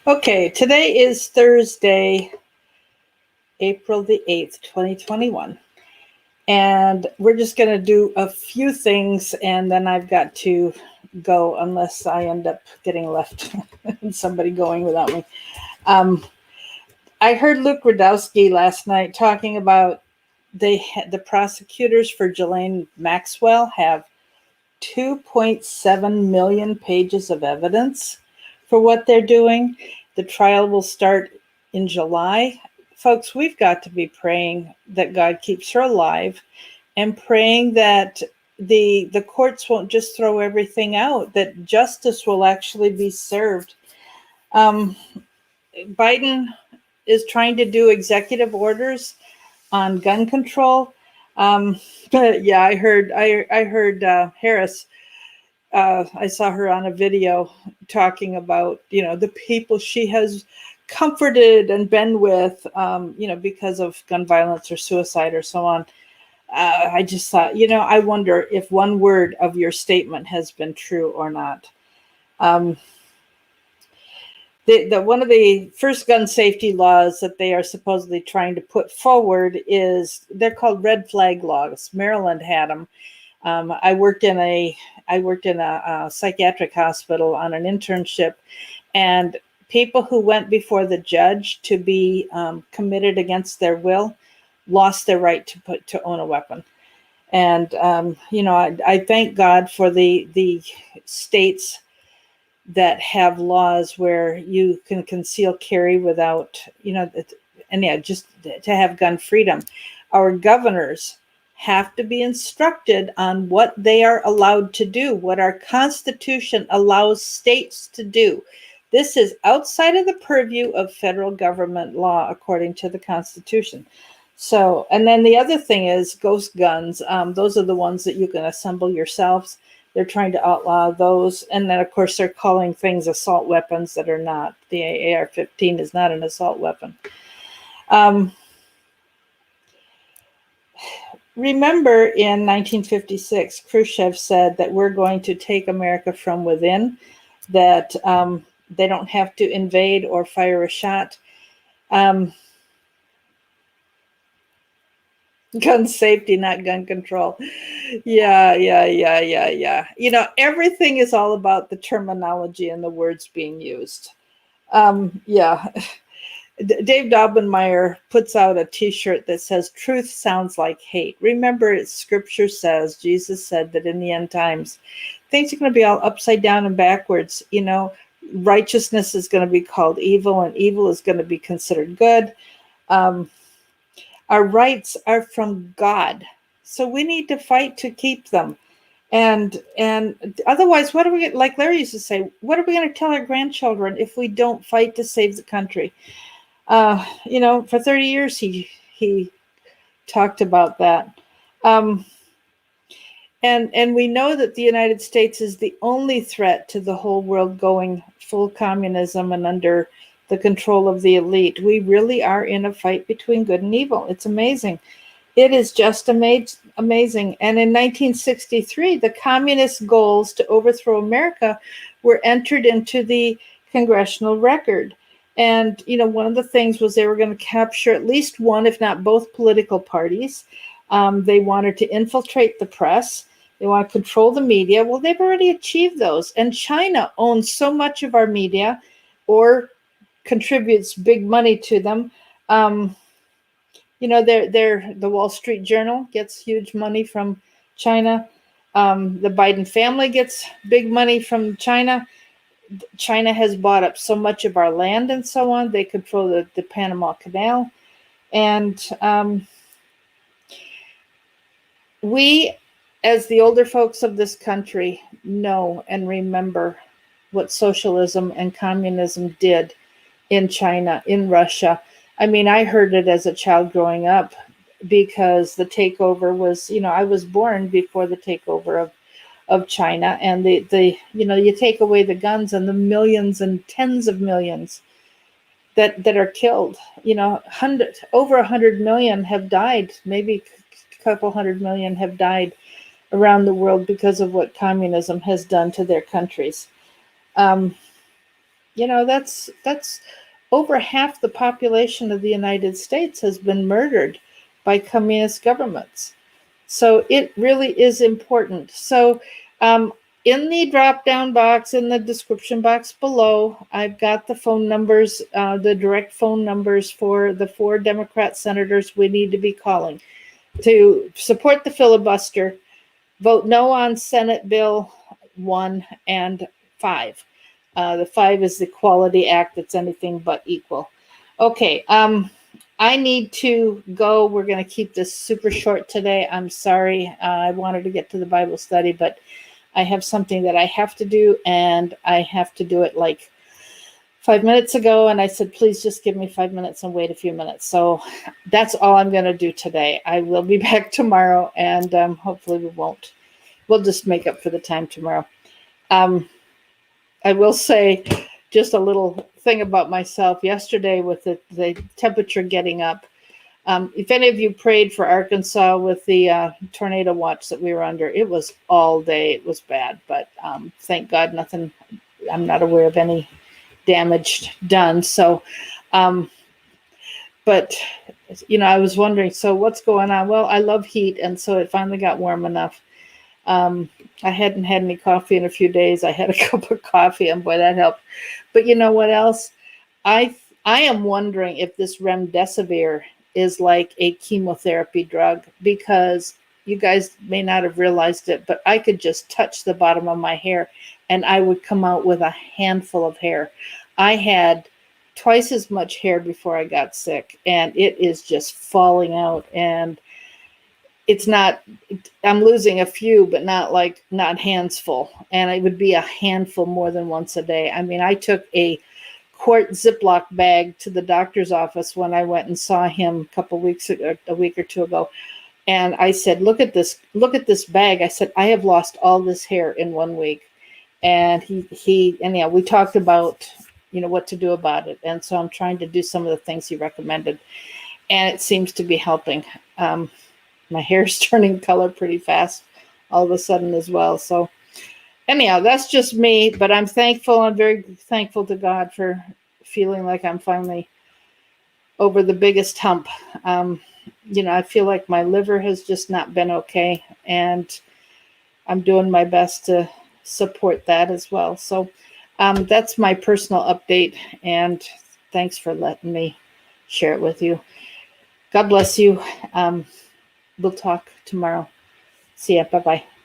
Okay, today is Thursday, April the 8th, 2021. And we're just going to do a few things, and then I've got to go unless I end up getting left and somebody going without me. I heard Luke Rudowski last night talking about the prosecutors for Ghislaine Maxwell have 2.7 million pages of evidence for what they're doing. The trial will start in July. Folks, we've got to be praying that God keeps her alive and praying that the courts won't just throw everything out, that justice will actually be served. Biden is trying to do executive orders on gun control. But yeah, I heard Harris. I saw her on a video talking about, the people she has comforted and been with, because of gun violence or suicide or so on. I just thought, I wonder if one word of your statement has been true or not. One of the first gun safety laws that they are supposedly trying to put forward they're called red flag laws. Maryland had them. I worked in a psychiatric hospital on an internship, and people who went before the judge to be committed against their will lost their right to own a weapon. And I thank God for the states that have laws where you can conceal carry without, just to have gun freedom. Our governors have to be instructed on what they are allowed to do, what our Constitution allows states to do. This is outside of the purview of federal government law, according to the Constitution. So, and then the other thing is ghost guns. Those are the ones that you can assemble yourselves. They're trying to outlaw those. And then, of course, they're calling things assault weapons that are not. The AR-15 is not an assault weapon. Remember in 1956, Khrushchev said that we're going to take America from within, that they don't have to invade or fire a shot. Gun safety, not gun control. Yeah. Everything is all about the terminology and the words being used. Dave Daubenmire puts out a t-shirt that says, truth sounds like hate. Remember, scripture says, Jesus said that in the end times, things are going to be all upside down and backwards. Righteousness is going to be called evil, and evil is going to be considered good. Our rights are from God, so we need to fight to keep them. And otherwise, what are we, like Larry used to say, what are we going to tell our grandchildren if we don't fight to save the country? For 30 years, he talked about that. And we know that the United States is the only threat to the whole world going full communism and under the control of the elite. We really are in a fight between good and evil. It's amazing. It is just amazing. And in 1963, the communist goals to overthrow America were entered into the congressional record. And, one of the things was they were going to capture at least one, if not both, political parties. They wanted to infiltrate the press. They want to control the media. Well, they've already achieved those. And China owns so much of our media, or contributes big money to them. The Wall Street Journal gets huge money from China. The Biden family gets big money from China. China has bought up so much of our land and so on. They control the Panama Canal. And we, as the older folks of this country, know and remember what socialism and communism did in China, in Russia. I mean, I heard it as a child growing up because the takeover was, I was born before the takeover of China, and you take away the guns and the millions and tens of millions that are killed. Over 100 million have died, maybe a couple 100 million have died around the world because of what communism has done to their countries. that's over half the population of the United States has been murdered by communist governments. So it really is important. So in the drop-down box, in the description box below, I've got the phone numbers, the direct phone numbers for the 4 Democrat senators we need to be calling to support the filibuster, vote no on Senate Bill 1 and 5. The 5 is the Equality Act that's anything but equal. Okay, I need to go. We're going to keep this super short today. I'm sorry. I wanted to get to the Bible study, but I have something that I have to do, and I have to do it like 5 minutes ago. And I said, please just give me 5 minutes and wait a few minutes. So that's all I'm going to do today. I will be back tomorrow, and hopefully we'll just make up for the time tomorrow. I will say just a little thing about myself. Yesterday with the temperature getting up, if any of you prayed for Arkansas with the tornado watch that we were under, it was all day. It was bad, but thank God nothing, I'm not aware of any damage done. So, but, I was wondering, so what's going on? Well, I love heat, and so it finally got warm enough. I hadn't had any coffee in a few days. I had a cup of coffee, and boy, that helped. But you know what else? I am wondering if this remdesivir is like a chemotherapy drug, because you guys may not have realized it, but I could just touch the bottom of my hair and I would come out with a handful of hair. I had twice as much hair before I got sick, and it is just falling out, and it's not, I'm losing a few, but not hands full. And it would be a handful more than once a day. I mean, I took a quart Ziploc bag to the doctor's office when I went and saw him a week or two ago. And I said, look at this bag. I said, I have lost all this hair in 1 week. And we talked about, what to do about it. And so I'm trying to do some of the things he recommended, and it seems to be helping. My hair's turning color pretty fast all of a sudden as well. So anyhow, that's just me, but I'm thankful. I'm very thankful to God for feeling like I'm finally over the biggest hump. I feel like my liver has just not been okay, and I'm doing my best to support that as well. So that's my personal update, and thanks for letting me share it with you. God bless you. We'll talk tomorrow. See ya. Bye-bye.